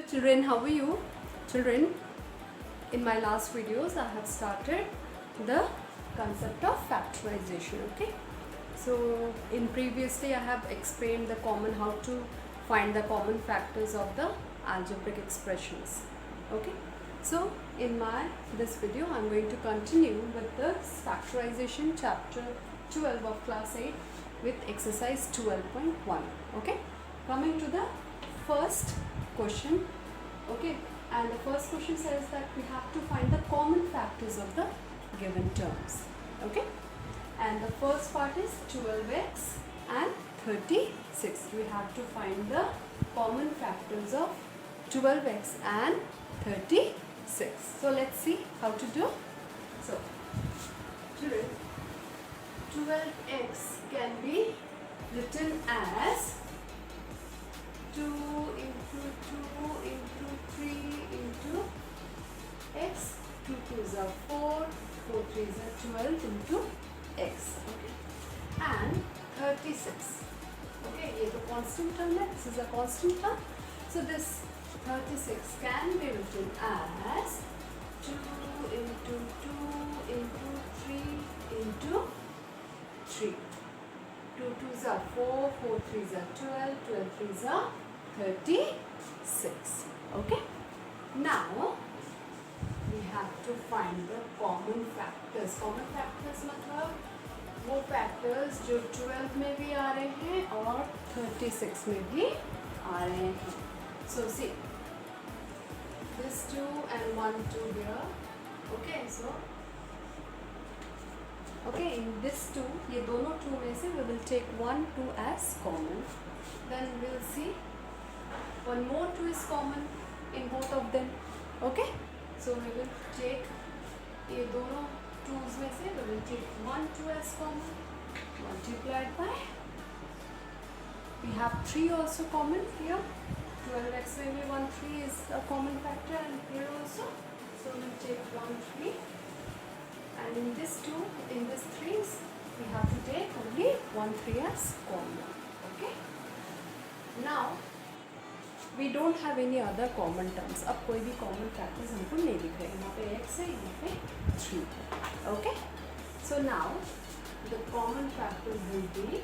Children, how are you? Children, in my last videos I have started the concept of factorization. Okay, so in previously I have explained the how to find the common factors of the algebraic expressions. Okay, so in this video I'm going to continue with the factorization chapter 12 of class 8 with exercise 12.1. okay, coming to the first question. Okay, and the first question says that we have to find the common factors of the given terms. Okay, and the first part is 12x and 36. We have to find the common factors of 12x and 36. So let's see how to do. So children, 12x can be written as 2 into 2 into 3 into x, 2 2s are 4, 4 3s are 12 into x. Okay, and 36. Okay, ये तो constant term है, this is a constant term. So this 36 can be written as 2 into 2 into 3 into 3. 2 2s are 4, 4 3s are 12, 12 3s are 36. Okay, now we have to find the common factors. Common factors मतलब वो factors जो 12 में भी आ रहे हैं और 36 में भी आ रहे हैं. So see, this 2 and 1 2 here. Okay, so okay, in this 2, ये दोनों 2 में से we will take 1 2 as common. Then we will see one more 2 is common in both of them. Okay, so we will take ये दोनों 2's में से we will take 1 2 as common multiplied by, we have 3 also common here. 12x में भी 1 3 is a common factor and here also. So we will take 1 3. And in this 2, in this 3's, we have to take only 1 3 as common. Okay. Now, we don't have any other common terms. अब कोई भी common factors हमको नहीं दिख रहे. यहाँ पे x है, यहाँ पे 3. Okay. So now, the common factors will be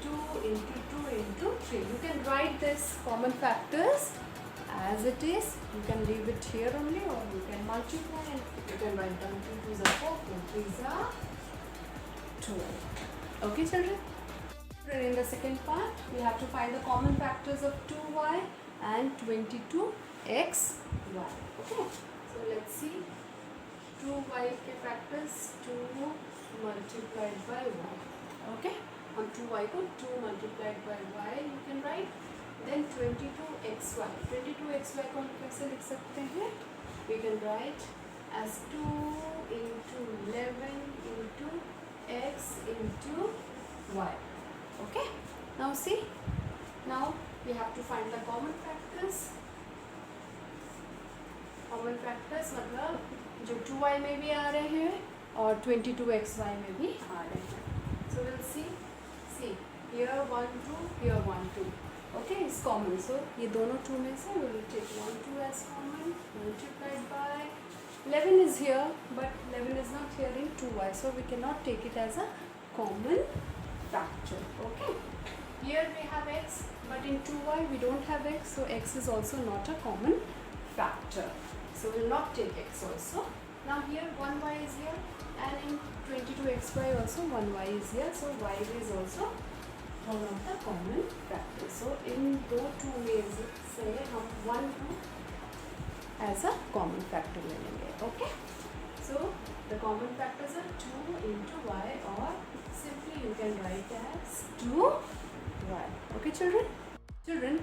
2 into 2 into 3. You can write this common factors as it is. You can leave it here only, or you can multiply and you can write down 2 2s are 4, 4 3s are 12. Okay, children? In the second part, we have to find the common factors of 2y and 22xy. Okay, so let's see. 2y के factors 2 multiplied by y. Okay, on 2y को 2 multiplied by y you can write. Then 22xy. 22xy को हम कैसे लिख सकते हैं? We can write as 2 into 11 into x into y. Okay, now see, now we have to find the common factors. Common factors मतलब जो 2y में भी आ रहे हैं और 22xy में भी आ रहे हैं. So we'll see here 1 2, here 1 2. Okay, it's common. So ये दोनों 2 में से we will take 1 2 as common multiplied by 11 is here, but 11 is not here in 2y, so we cannot take it as a common factor. Okay, here we have x, but in 2y we don't have x, so x is also not a common factor, so we will not take x also. Now here 1y is here, and in 22xy also 1y is here, so y is also one of the common factors. So in those 2 ways से हम 1 2 as a common factor ले लेंगे. Okay, so the common factors are 2 into y, or simply you can write as 2y. Okay, children? Children,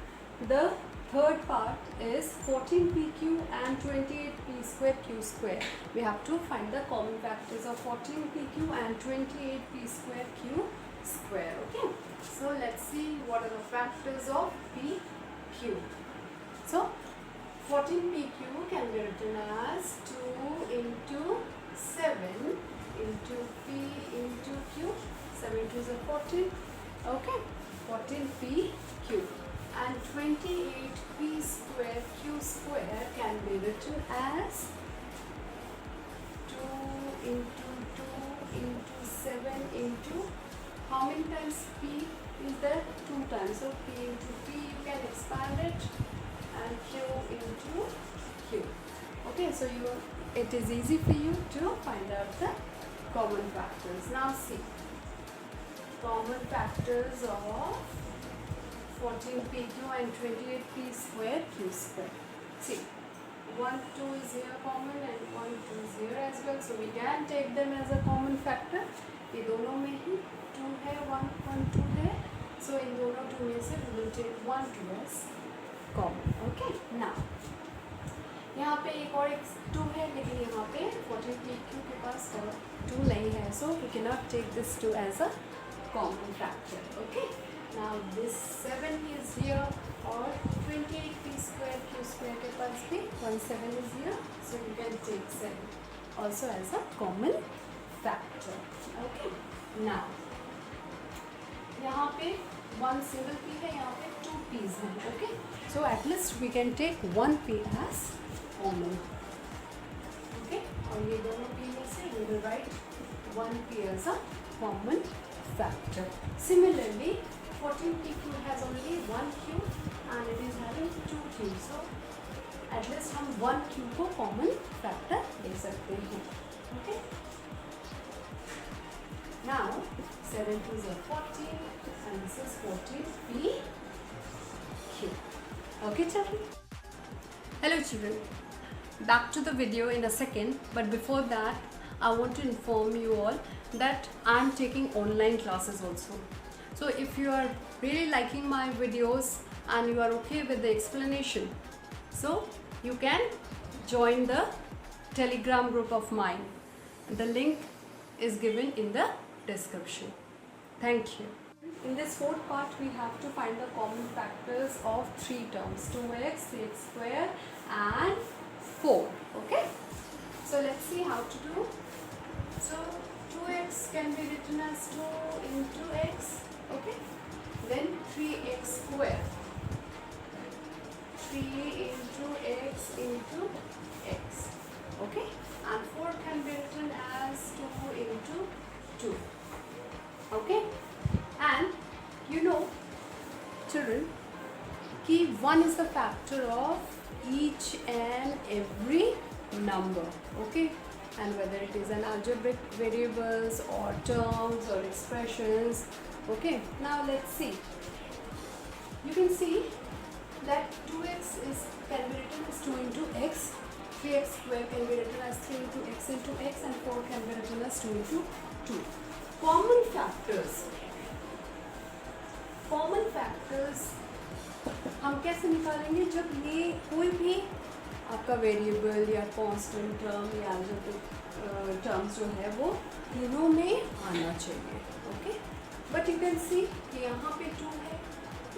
the third part is 14pq and 28p square q square. We have to find the common factors of 14pq and 28p square q square. Okay, so let's see what are the factors of pq. So 14pq can be written as 2 into 7 into p into q. 7 2s are 14. Okay, 14pq. and 28p square q square can be written as 2 into 2 into 7 into how many times p is there? 2 times. So p into p you can expand it, and q into q. Okay, so it is easy for you to find out the common factors. Now see, common factors of 14pq and 28p square q square. See, 1 2 is here common and 1 2 is here as well, so we can take them as a common factor. ये दोनों में ही 2 है, 1 1 2 है, so इन दोनों 2 में से we will take 1 2 as common. Okay, now यहाँ पे एक और 2 है, लेकिन यहाँ पे 14pq के पास 2 नहीं है, so we cannot take this 2 as a common factor. Okay, now this 7 is here, or 28p square q square के पास भी 1 7 is here, so you can take 7 also as a common factor. Okay, now यहाँ पे 1 single p है, यहाँ पे 2 p's हैं. Okay, so at least we can take 1 p as common. Okay, और ये दोनों p में से we will write 1 p as a common factor. Similarly, 14pq has only 1 q and it is having 2 q, so at least हम 1 q को common factor ले सकते हैं. Okay, now 7 2s are 14 and this is 14pq. Okay children? Hello children, back to the video in a second, but before that I want to inform you all that I am taking online classes also. So if you are really liking my videos and you are okay with the explanation, so you can join the Telegram group of mine. The link is given in the description. Thank you. In this fourth part, we have to find the common factors of 3 terms: 2x, 3x square and 4. Okay? So let's see how to do. So 2x can be written as 2 into x. Okay? Then 3x square. 3 into x into x. Okay? And 4 can be written as 2 into 2. Okay? And you know, children, कि 1 is the factor of each and every number. Okay? And whether it is an algebraic variables or terms or expressions. Okay? Now let's see. You can see that 2x can be written as 2 into x, 3x square can be written as 3 into x, and 4 can be written as 2 into 2. Common factors. Common factors हम कैसे निकालेंगे? जब ये कोई भी आपका variable या constant term या अलजेब्रिक टर्म्स जो है वो तीनों में आना चाहिए. Okay, but you can see कि यहाँ पे 2 है,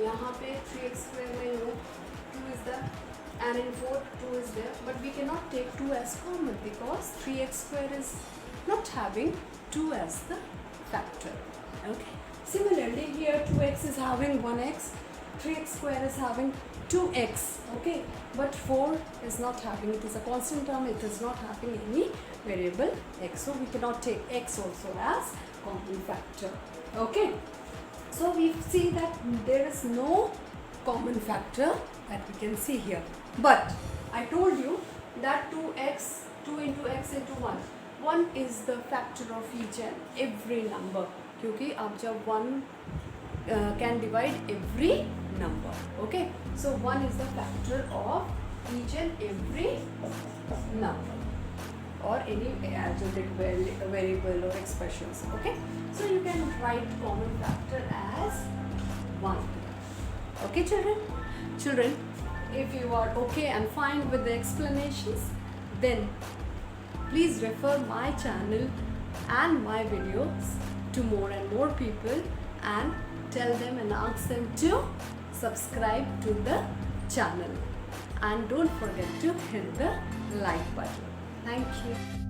यहाँ पे 3x square में 2 is there, and in 4 2 is there, but we cannot take 2 as common because 3x square is not having 2 as the factor. Okay. Similarly, here 2x is having 1x, 3x square is having 2x. Okay, but 4 is not having, it is a constant term, it is not having any variable x, so we cannot take x also as common factor. Okay, so we see that there is no common factor that we can see here, but I told you that 2x, 2 into x into 1 is the factor of each and every number, क्योंकि आप जब 1 can divide every number. Okay, so 1 is the factor of each and every number or any algebraic variable or expressions. Okay, so you can write common factor as 1. Okay children, if you are okay and fine with the explanations, then please refer my channel and my videos to more and more people and tell them and ask them to subscribe to the channel, and don't forget to hit the like button. Thank you.